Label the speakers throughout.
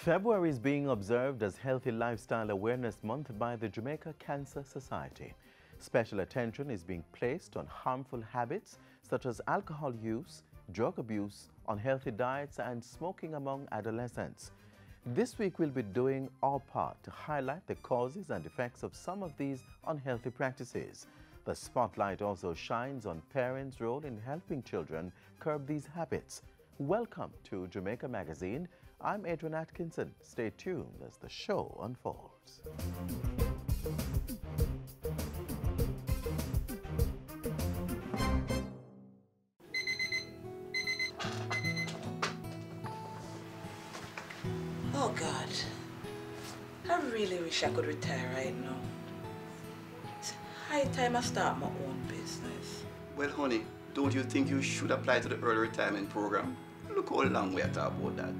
Speaker 1: February is being observed as Healthy Lifestyle Awareness Month by the Jamaica Cancer Society. Special attention is being placed on harmful habits such as alcohol use, drug abuse, unhealthy diets, and smoking among adolescents. This week we'll be doing our part to highlight the causes and effects of some of these unhealthy practices. The spotlight also shines on parents' role in helping children curb these habits. Welcome to Jamaica Magazine. I'm Adrian Atkinson. Stay tuned as the show unfolds.
Speaker 2: Oh God, I really wish I could retire right now. It's high time I start my own business.
Speaker 3: Well, honey, don't you think you should apply to the early retirement program? Look how long we are talking about that.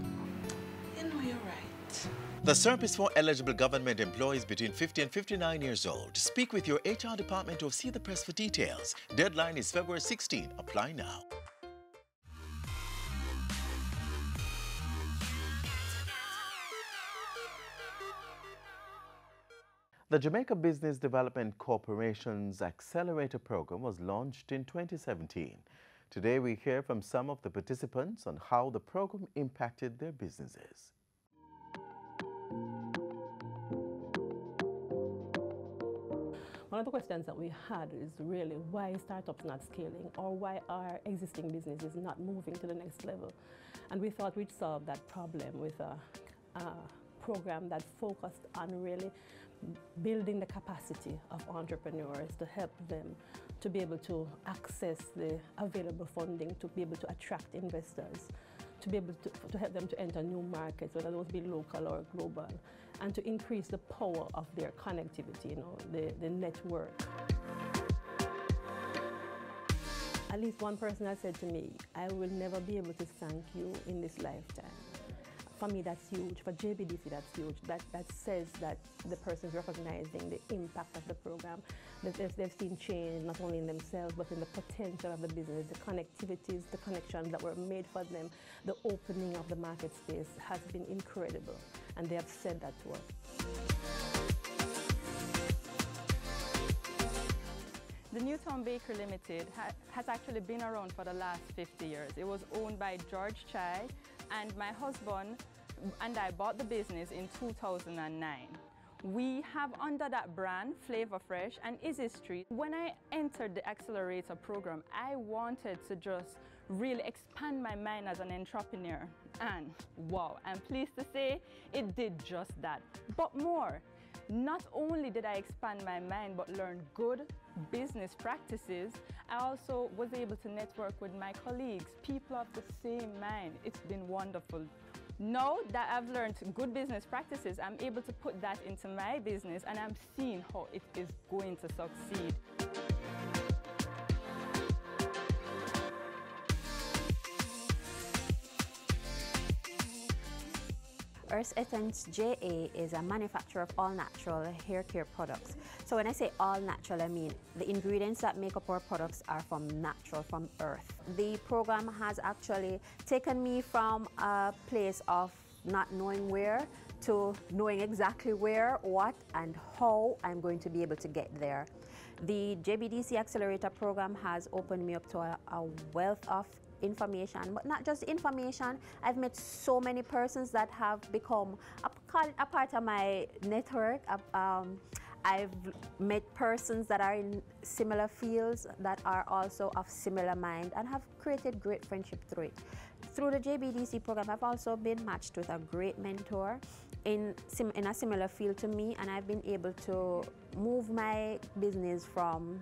Speaker 2: You know, you're right.
Speaker 1: The SERP is for eligible government employees between 50 and 59 years old. Speak with your HR department or see the press for details. Deadline is February 16. Apply now. The Jamaica Business Development Corporation's Accelerator program was launched in 2017. Today we hear from some of the participants on how the program impacted their businesses.
Speaker 4: One of the questions that we had is really why startups not scaling, or why our existing business is not moving to the next level. And we thought we'd solve that problem with a program that focused on really building the capacity of entrepreneurs to help them to be able to access the available funding, to be able to attract investors, to be able to help them to enter new markets, whether those be local or global, and to increase the power of their connectivity, the network. At least one person has said to me, I will never be able to thank you in this lifetime. For me, that's huge. For JBDC, that's huge. That says that the person's recognizing the impact of the program, that they've seen change not only in themselves, but in the potential of the business, the connectivities, the connections that were made for them, the opening of the market space has been incredible. And they have said that to us.
Speaker 5: The Newtown Bakery Limited has actually been around for the last 50 years. It was owned by George Chai, and my husband and I bought the business in 2009. We have under that brand Flavor Fresh and Easy Street. When I entered the Accelerator program, I wanted to just really expand my mind as an entrepreneur. And wow, I'm pleased to say it did just that, but more. Not only did I expand my mind, but learn good business practices, I also was able to network with my colleagues, people of the same mind. It's been wonderful. Now that I've learned good business practices, I'm able to put that into my business, and I'm seeing how it is going to succeed.
Speaker 6: Earth Essence JA is a manufacturer of all-natural hair care products. So when I say all-natural, I mean the ingredients that make up our products are from natural, from earth. The program has actually taken me from a place of not knowing where to knowing exactly where, what, and how I'm going to be able to get there. The JBDC Accelerator program has opened me up to a wealth of information, but not just information. I've met so many persons that have become a part of my network. I've met persons that are in similar fields that are also of similar mind and have created great friendship through it. Through the JBDC program, I've also been matched with a great mentor in a similar field to me, and I've been able to move my business from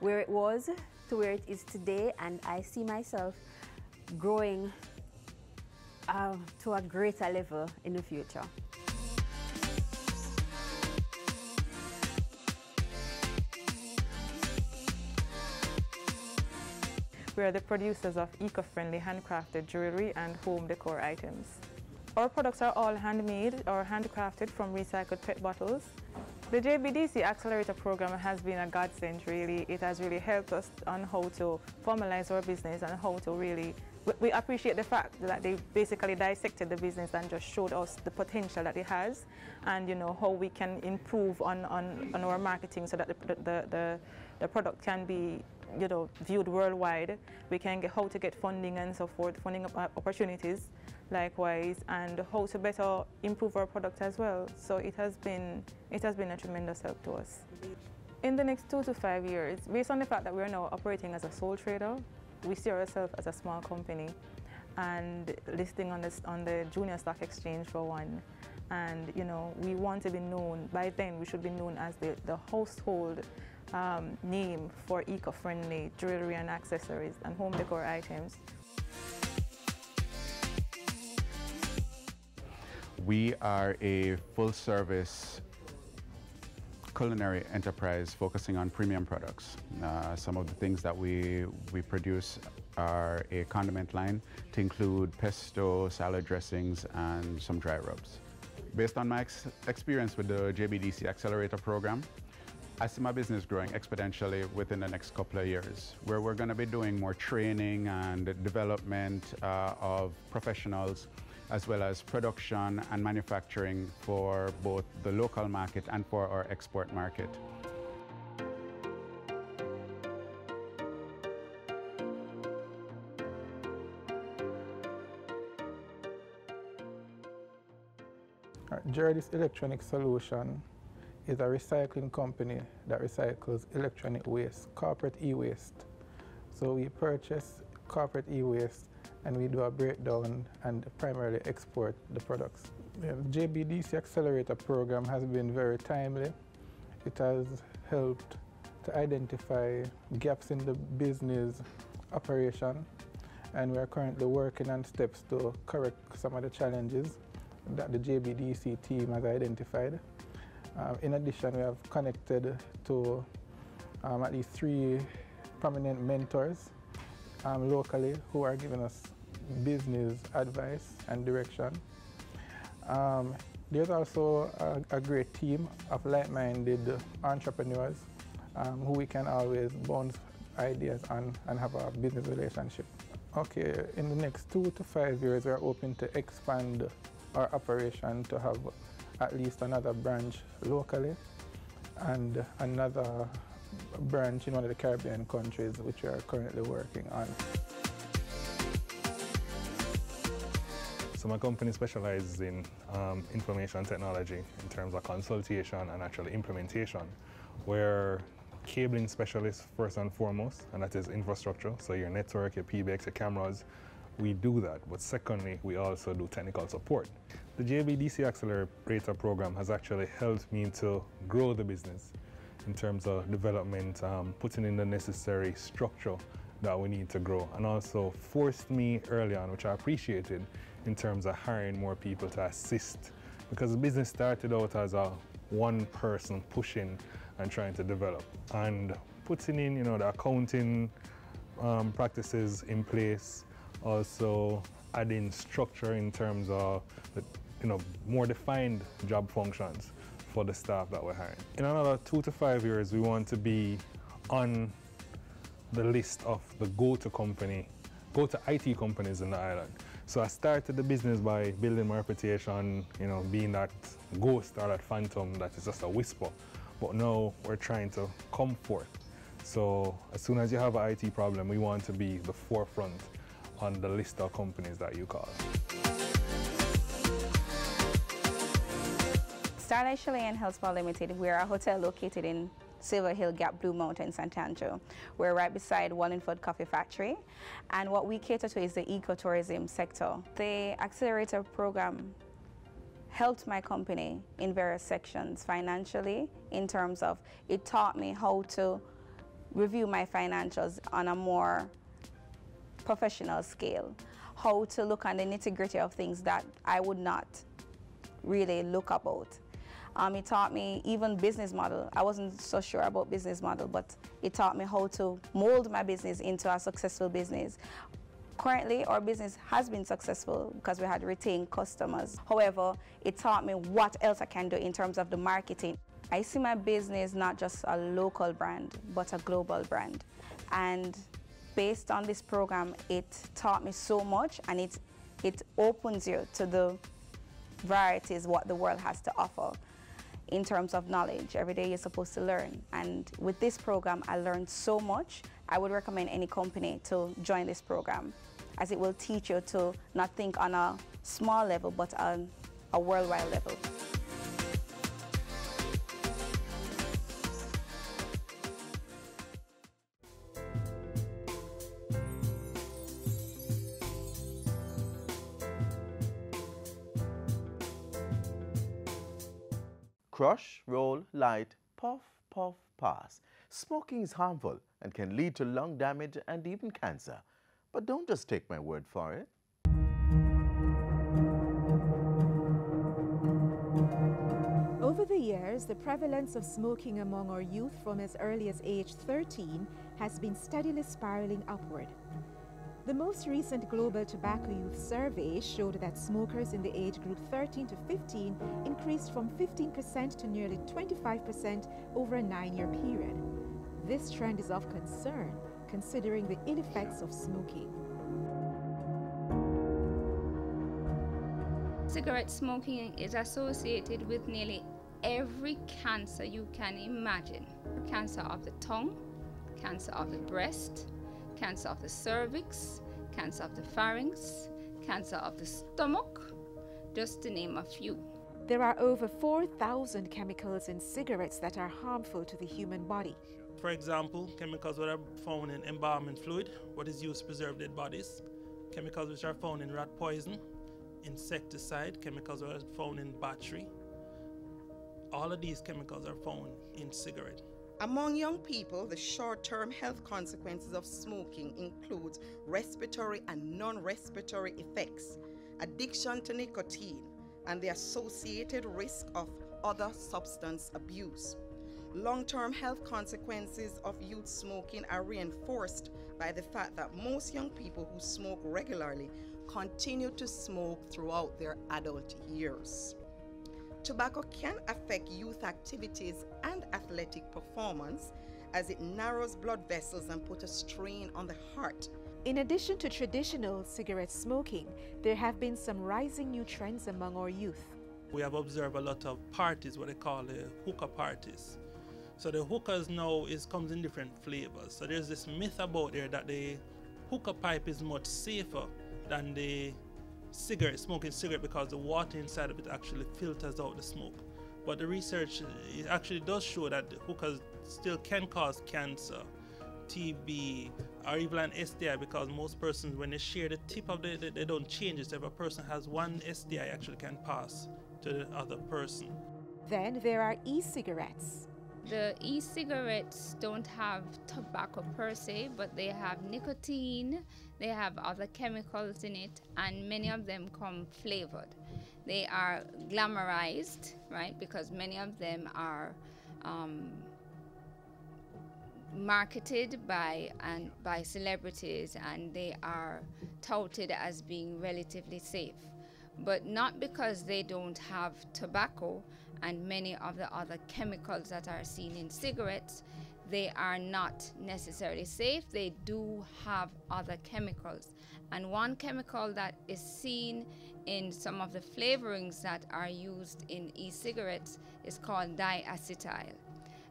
Speaker 6: where it was to where it is today, and I see myself growing to a greater level in the future.
Speaker 5: We are the producers of eco-friendly handcrafted jewelry and home decor items. Our products are all handmade or handcrafted from recycled PET bottles. The JBDC Accelerator program has been a godsend, really. It has really helped us on how to formalize our business and how to really
Speaker 7: we appreciate the fact that they basically dissected the business and just showed us the potential that it has, and how we can improve on our marketing so that the product can be viewed worldwide. We can get how to get funding and so forth, funding opportunities likewise, and how to better improve our product as well. So it has been a tremendous help to us. In the next 2 to 5 years, based on the fact that we are now operating as a sole trader, we see ourselves as a small company and listing on the junior stock exchange for one. And we want to be known, by then we should be known as the household name for eco-friendly jewelry and accessories and home decor items.
Speaker 8: We are a full-service culinary enterprise focusing on premium products. Some of the things that we produce are a condiment line to include pesto, salad dressings, and some dry rubs. Based on my experience with the JBDC Accelerator program, I see my business growing exponentially within the next couple of years, where we're going to be doing more training and development of professionals, as well as production and manufacturing for both the local market and for our export market.
Speaker 9: JIS Electronic Solution is a recycling company that recycles electronic waste, corporate e-waste. So we purchase corporate e-waste and we do a breakdown and primarily export the products. The JBDC Accelerator program has been very timely. It has helped to identify gaps in the business operation, and we are currently working on steps to correct some of the challenges that the JBDC team has identified. In addition, we have connected to at least 3 prominent mentors locally who are giving us business advice and direction. There's also a great team of like-minded entrepreneurs who we can always bounce ideas on and have a business relationship. Okay, in the next 2 to 5 years, we're hoping to expand our operation to have at least another branch locally and another branch in one of the Caribbean countries, which we are currently working on.
Speaker 10: So my company specializes in information technology in terms of consultation and actually implementation. We're cabling specialists first and foremost, and that is infrastructure, so your network, your PBX, your cameras. We do that, but secondly, we also do technical support. The JBDC Accelerator program has actually helped me to grow the business in terms of development, putting in the necessary structure that we need to grow, and also forced me early on, which I appreciated, in terms of hiring more people to assist, because the business started out as a one person pushing and trying to develop, and putting in the accounting practices in place, also adding structure in terms of the more defined job functions for the staff that we're hiring. In another 2 to 5 years, we want to be on the list of the go-to IT companies in the island. So I started the business by building my reputation, being that ghost or that phantom that is just a whisper. But now we're trying to come forth. So as soon as you have an IT problem, we want to be the forefront on the list of companies that you call.
Speaker 11: Starlight Chalet and Health Spa Limited, we're a hotel located in Silver Hill Gap, Blue Mountain, St. Andrew. We're right beside Wallingford Coffee Factory, and what we cater to is the ecotourism sector. The accelerator program helped my company in various sections financially, in terms of it taught me how to review my financials on a more professional scale, how to look on the nitty-gritty of things that I would not really look about. It taught me even business model. I wasn't so sure about business model, but it taught me how to mold my business into a successful business. Currently, our business has been successful because we had retained customers. However, it taught me what else I can do in terms of the marketing. I see my business not just a local brand, but a global brand. And based on this program, it taught me so much, and it opens you to the varieties what the world has to offer in terms of knowledge. Every day you're supposed to learn, and with this program I learned so much. I would recommend any company to join this program, as it will teach you to not think on a small level but on a worldwide level.
Speaker 1: Crush, roll, light, puff, puff, pass. Smoking is harmful and can lead to lung damage and even cancer. But don't just take my word for it.
Speaker 12: Over the years, the prevalence of smoking among our youth from as early as age 13 has been steadily spiraling upward. The most recent Global Tobacco Youth Survey showed that smokers in the age group 13 to 15 increased from 15% to nearly 25% over a 9-year period. This trend is of concern, considering the ill effects of smoking.
Speaker 13: Cigarette smoking is associated with nearly every cancer you can imagine. Cancer of the tongue, cancer of the breast, cancer of the cervix, cancer of the pharynx, cancer of the stomach, just to name a few.
Speaker 12: There are over 4,000 chemicals in cigarettes that are harmful to the human body.
Speaker 14: For example, chemicals that are found in embalming fluid, what is used to preserve dead bodies, chemicals which are found in rat poison, insecticide, chemicals that are found in battery. All of these chemicals are found in cigarette.
Speaker 15: Among young people, the short-term health consequences of smoking include respiratory and non-respiratory effects, addiction to nicotine, and the associated risk of other substance abuse. Long-term health consequences of youth smoking are reinforced by the fact that most young people who smoke regularly continue to smoke throughout their adult years. Tobacco can affect youth activities and athletic performance, as it narrows blood vessels and puts a strain on the heart.
Speaker 12: In addition to traditional cigarette smoking, there have been some rising new trends among our youth.
Speaker 14: We have observed a lot of parties, what they call the hookah parties. So the hookahs now comes in different flavors. So there's this myth about there that the hookah pipe is much safer than the smoking cigarette, because the water inside of it actually filters out the smoke. But the research it actually does show that the hookahs still can cause cancer, TB, or even an STI, because most persons, when they share the tip of they don't change it. So if a person has one STI, actually can pass to the other person.
Speaker 12: Then there are e-cigarettes.
Speaker 13: The e-cigarettes don't have tobacco per se, but they have nicotine, they have other chemicals in it, and many of them come flavored. They are glamorized, right, because many of them are marketed by celebrities, and they are touted as being relatively safe. But not because they don't have tobacco and many of the other chemicals that are seen in cigarettes. They are not necessarily safe. They do have other chemicals. And one chemical that is seen in some of the flavorings that are used in e-cigarettes is called diacetyl.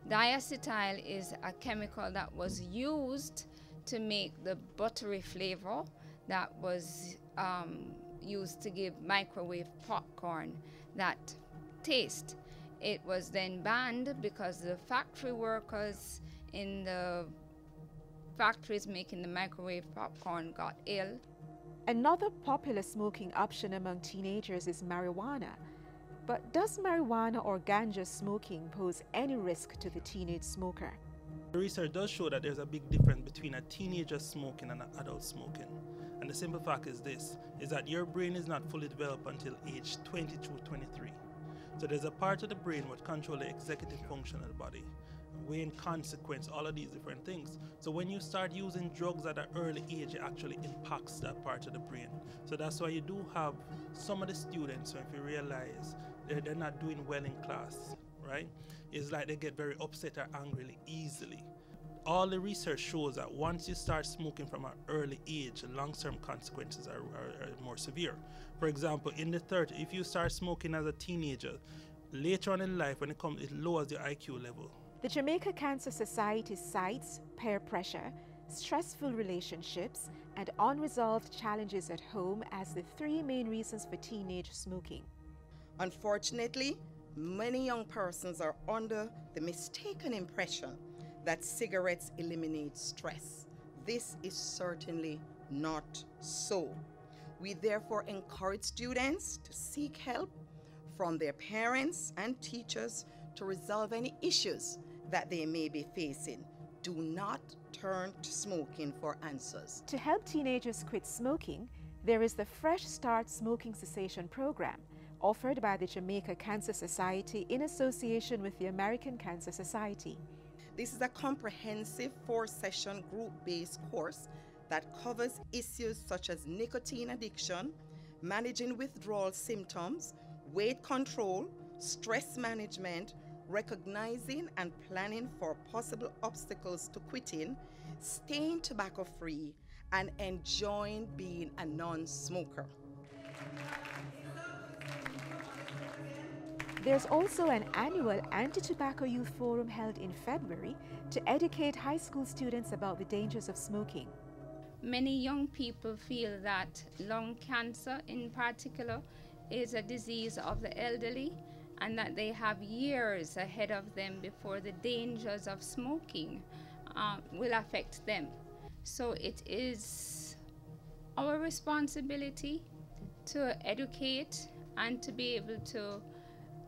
Speaker 13: Diacetyl is a chemical that was used to make the buttery flavor that was used to give microwave popcorn that taste. It was then banned because the factory workers in the factories making the microwave popcorn got ill.
Speaker 12: Another popular smoking option among teenagers is marijuana. But does marijuana or ganja smoking pose any risk to the teenage smoker?
Speaker 14: The research does show that there's a big difference between a teenager smoking and an adult smoking. And the simple fact is this, is that your brain is not fully developed until age 20 to 23. So there's a part of the brain which controls the executive function of the body, weighing consequence, all of these different things. So when you start using drugs at an early age, it actually impacts that part of the brain. So that's why you do have some of the students, so if you realize they're not doing well in class, right? It's like they get very upset or angry easily. all the research shows that once you start smoking from an early age, the long-term consequences are more severe. For example, in the 30s, if you start smoking as a teenager, later on in life, when it lowers your IQ level.
Speaker 12: The Jamaica Cancer Society cites peer pressure, stressful relationships, and unresolved challenges at home as the three main reasons for teenage smoking.
Speaker 15: Unfortunately, many young persons are under the mistaken impression that cigarettes eliminate stress. This is certainly not so. We therefore encourage students to seek help from their parents and teachers to resolve any issues that they may be facing. Do not turn to smoking for answers.
Speaker 12: To help teenagers quit smoking, there is the Fresh Start Smoking Cessation Program, offered by the Jamaica Cancer Society in association with the American Cancer Society.
Speaker 15: This is a comprehensive 4-session group-based course that covers issues such as nicotine addiction, managing withdrawal symptoms, weight control, stress management, recognizing and planning for possible obstacles to quitting, staying tobacco-free, and enjoying being a non-smoker.
Speaker 12: There's also an annual anti-tobacco youth forum held in February to educate high school students about the dangers of smoking.
Speaker 13: Many young people feel that lung cancer in particular is a disease of the elderly and that they have years ahead of them before the dangers of smoking will affect them. So it is our responsibility to educate and to be able to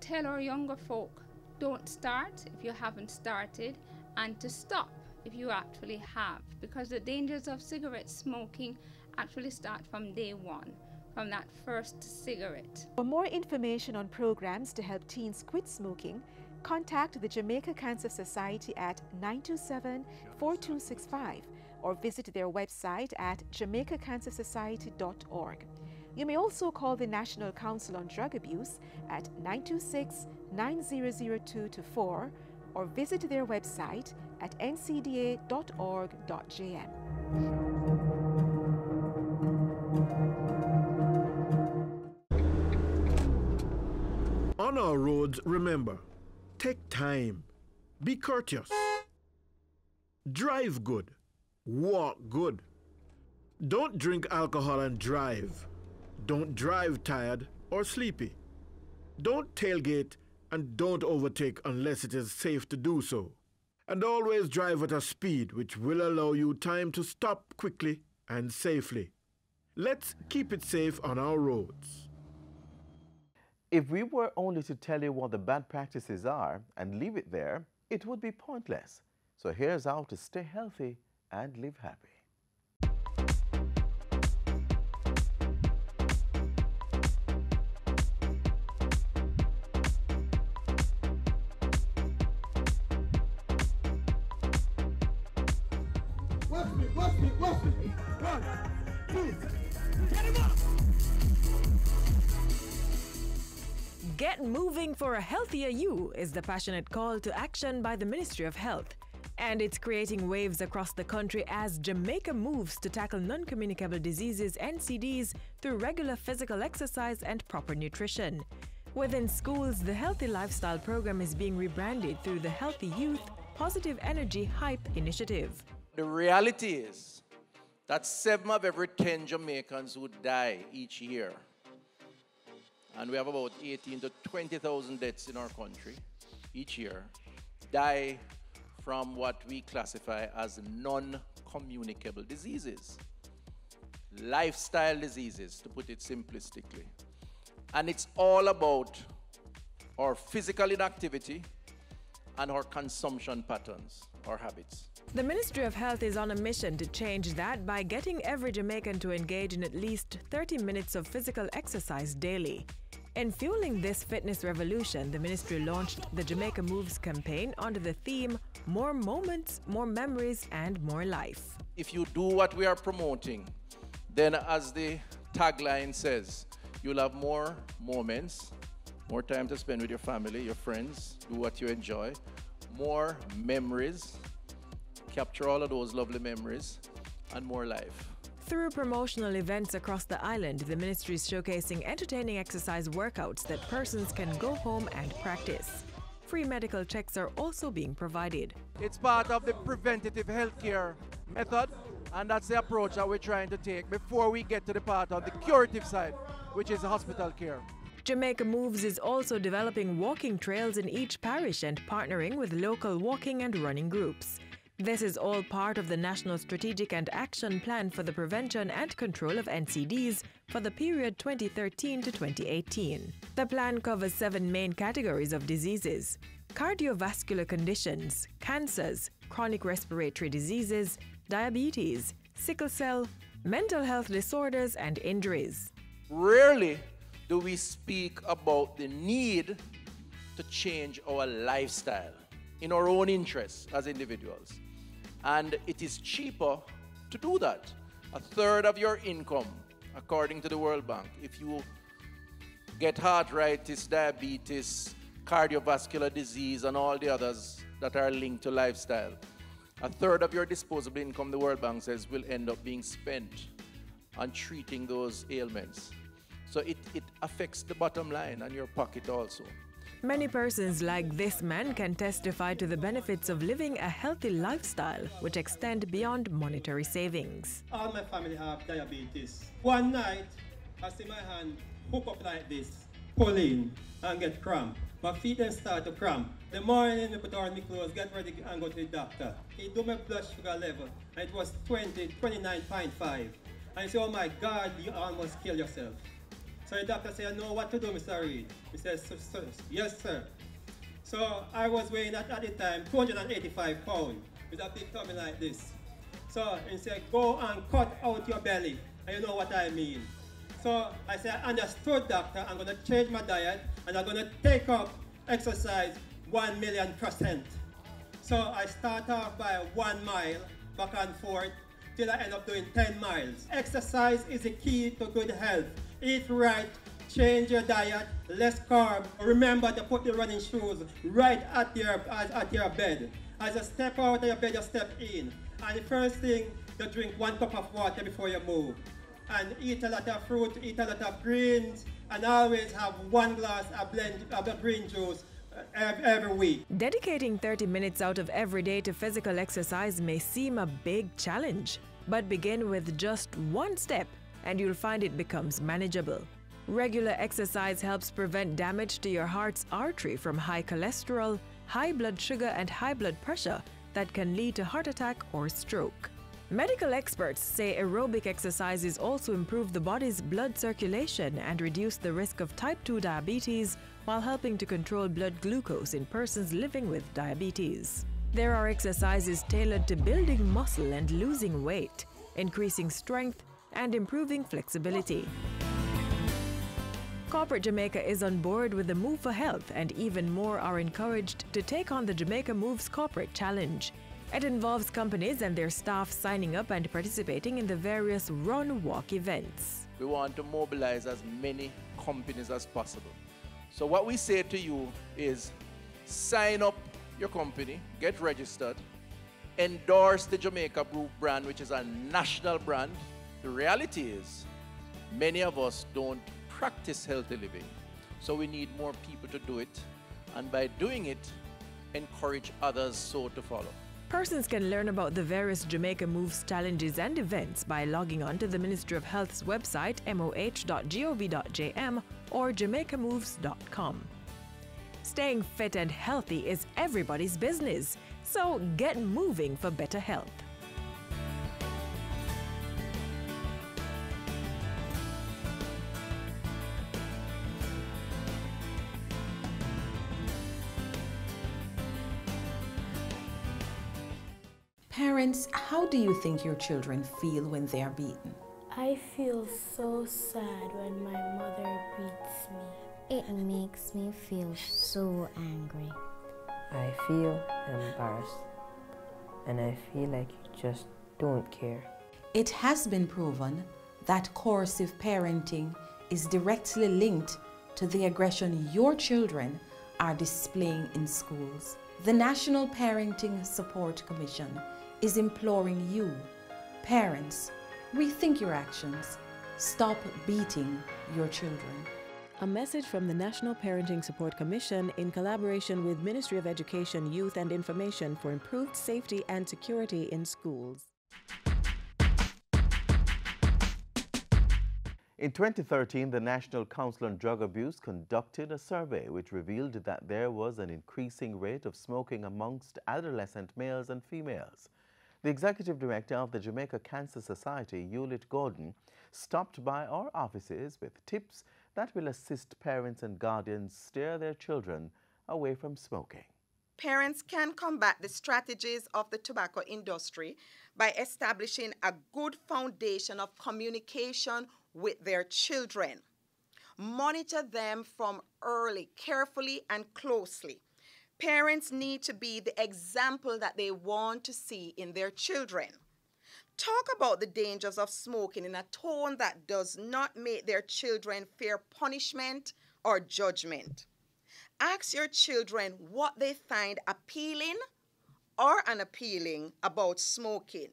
Speaker 13: tell our younger folk, don't start if you haven't started, and to stop if you actually have, because the dangers of cigarette smoking actually start from day one, from that first cigarette.
Speaker 12: For more information on programs to help teens quit smoking, contact the Jamaica Cancer Society at 927-4265 or visit their website at jamaicacancersociety.org. You may also call the National Council on Drug Abuse at 926-9002-4 or visit their website at ncda.org.jm.
Speaker 16: On our roads, remember, take time, be courteous, drive good, walk good. Don't drink alcohol and drive. Don't drive tired or sleepy. Don't tailgate and don't overtake unless it is safe to do so. And always drive at a speed which will allow you time to stop quickly and safely. Let's keep it safe on our roads.
Speaker 1: If we were only to tell you what the bad practices are and leave it there, it would be pointless. So here's how to stay healthy and live happy.
Speaker 17: Watch me. 1, 2, get him up!
Speaker 18: Get moving for a healthier you is the passionate call to action by the Ministry of Health. And it's creating waves across the country as Jamaica moves to tackle non-communicable diseases (NCDs) through regular physical exercise and proper nutrition. Within schools, the Healthy Lifestyle program is being rebranded through the Healthy Youth Positive Energy Hype initiative.
Speaker 19: The reality is that 7 of every 10 Jamaicans would die each year. And we have about 18 to 20,000 deaths in our country each year, die from what we classify as non-communicable diseases. Lifestyle diseases, to put it simplistically. And it's all about our physical inactivity and our consumption patterns, our habits.
Speaker 18: The Ministry of Health is on a mission to change that by getting every Jamaican to engage in at least 30 minutes of physical exercise daily. In fueling this fitness revolution, the ministry launched the Jamaica Moves campaign under the theme, More Moments, More Memories, and More Life.
Speaker 19: If you do what we are promoting, then as the tagline says, you'll have more moments, more time to spend with your family, your friends, do what you enjoy, more memories, capture all of those lovely memories and more life.
Speaker 18: Through promotional events across the island, the ministry is showcasing entertaining exercise workouts that persons can go home and practice. Free medical checks are also being provided.
Speaker 19: It's part of the preventative healthcare method, and that's the approach that we're trying to take before we get to the part of the curative side, which is hospital care.
Speaker 18: Jamaica Moves is also developing walking trails in each parish and partnering with local walking and running groups. This is all part of the National Strategic and Action Plan for the Prevention and Control of NCDs for the period 2013 to 2018. The plan covers 7 main categories of diseases: cardiovascular conditions, cancers, chronic respiratory diseases, diabetes, sickle cell, mental health disorders, and injuries.
Speaker 19: Rarely do we speak about the need to change our lifestyle in our own interests as individuals. And it is cheaper to do that. 1/3 of your income, according to the World Bank, if you get arthritis, diabetes, cardiovascular disease, and all the others that are linked to lifestyle, 1/3 of your disposable income, the World Bank says, will end up being spent on treating those ailments. So it affects the bottom line and your pocket also.
Speaker 18: Many persons like this man can testify to the benefits of living a healthy lifestyle, which extend beyond monetary savings.
Speaker 20: All my family have diabetes. One night, I see my hand hook up like this, pull in, and get cramp. My feet then start to cramp. The morning, I put on my clothes, get ready and go to the doctor. He do my blood sugar level, and it was 29.5. And he said, oh my God, you almost kill yourself. So the doctor said, I know what to do, Mr. Reed. He said, yes, sir. So I was weighing at the time 285 pounds with a big tummy like this. So he said, go and cut out your belly. And you know what I mean. So I said, I understood, doctor. I'm going to change my diet and I'm going to take up exercise 1,000,000%. So I start off by 1 mile back and forth till I end up doing 10 miles. Exercise is the key to good health. Eat right, change your diet, less carb. Remember to put the running shoes right at your bed. As you step out of your bed, you step in. And the first thing, you drink 1 cup of water before you move. And eat a lot of fruit, eat a lot of greens, and always have 1 glass of green juice every week.
Speaker 18: Dedicating 30 minutes out of every day to physical exercise may seem a big challenge, but begin with just 1 step and you'll find it becomes manageable. Regular exercise helps prevent damage to your heart's artery from high cholesterol, high blood sugar, and high blood pressure that can lead to heart attack or stroke. Medical experts say aerobic exercises also improve the body's blood circulation and reduce the risk of type 2 diabetes while helping to control blood glucose in persons living with diabetes. There are exercises tailored to building muscle and losing weight, increasing strength, and improving flexibility. Corporate Jamaica is on board with the Move for Health, and even more are encouraged to take on the Jamaica Moves Corporate Challenge. It involves companies and their staff signing up and participating in the various run-walk events.
Speaker 19: We want to mobilize as many companies as possible. So what we say to you is sign up your company, get registered, endorse the Jamaica Group brand, which is a national brand. The reality is, many of us don't practice healthy living. So we need more people to do it. And by doing it, encourage others so to follow.
Speaker 18: Persons can learn about the various Jamaica Moves challenges and events by logging on to the Ministry of Health's website, moh.gov.jm or jamaicamoves.com. Staying fit and healthy is everybody's business, so get moving for better health.
Speaker 21: Parents, how do you think your children feel when they are beaten?
Speaker 22: I feel so sad when my mother beats me. It makes me feel so angry.
Speaker 23: I feel embarrassed, and I feel like you just don't care.
Speaker 21: It has been proven that coercive parenting is directly linked to the aggression your children are displaying in schools. The National Parenting Support Commission is imploring you, parents, rethink your actions. Stop beating your children.
Speaker 18: A message from the National Parenting Support Commission in collaboration with Ministry of Education, Youth and Information for improved safety and security in schools.
Speaker 1: In 2013, the National Council on Drug Abuse conducted a survey which revealed that there was an increasing rate of smoking amongst adolescent males and females. The Executive Director of the Jamaica Cancer Society, Hewlett Gordon, stopped by our offices with tips that will assist parents and guardians steer their children away from smoking.
Speaker 15: Parents can combat the strategies of the tobacco industry by establishing a good foundation of communication with their children. Monitor them from early, carefully and closely. Parents need to be the example that they want to see in their children. Talk about the dangers of smoking in a tone that does not make their children fear punishment or judgment. Ask your children what they find appealing or unappealing about smoking.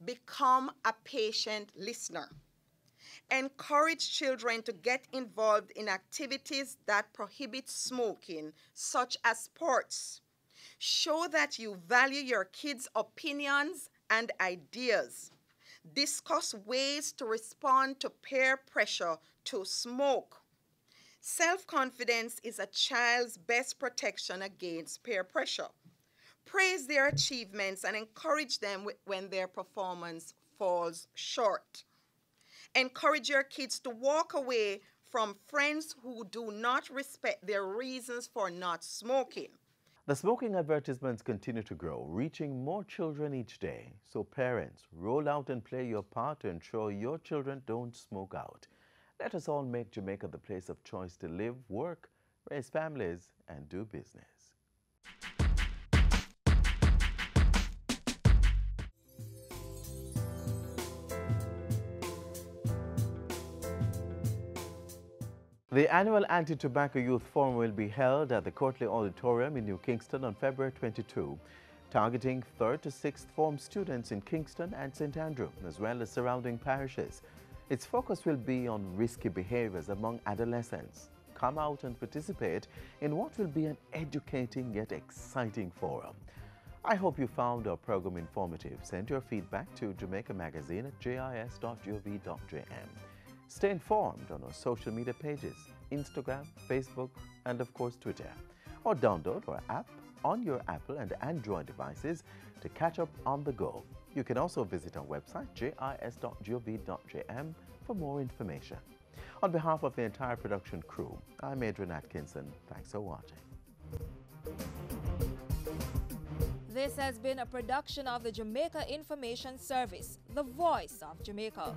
Speaker 15: Become a patient listener. Encourage children to get involved in activities that prohibit smoking, such as sports. Show that you value your kids' opinions and ideas. Discuss ways to respond to peer pressure to smoke. Self-confidence is a child's best protection against peer pressure. Praise their achievements and encourage them when their performance falls short. Encourage your kids to walk away from friends who do not respect their reasons for not smoking.
Speaker 1: The smoking advertisements continue to grow, reaching more children each day. So parents, roll out and play your part to ensure your children don't smoke out. Let us all make Jamaica the place of choice to live, work, raise families, and do business. The annual Anti-Tobacco Youth Forum will be held at the Courtley Auditorium in New Kingston on February 22, targeting 3rd to 6th form students in Kingston and St. Andrew, as well as surrounding parishes. Its focus will be on risky behaviors among adolescents. Come out and participate in what will be an educating yet exciting forum. I hope you found our program informative. Send your feedback to Jamaica Magazine at jis.gov.jm. Stay informed on our social media pages, Instagram, Facebook, and of course Twitter. Or download our app on your Apple and Android devices to catch up on the go. You can also visit our website, jis.gov.jm, for more information. On behalf of the entire production crew, I'm Adrian Atkinson. Thanks for watching.
Speaker 2: This has been a production of the Jamaica Information Service, the voice of Jamaica.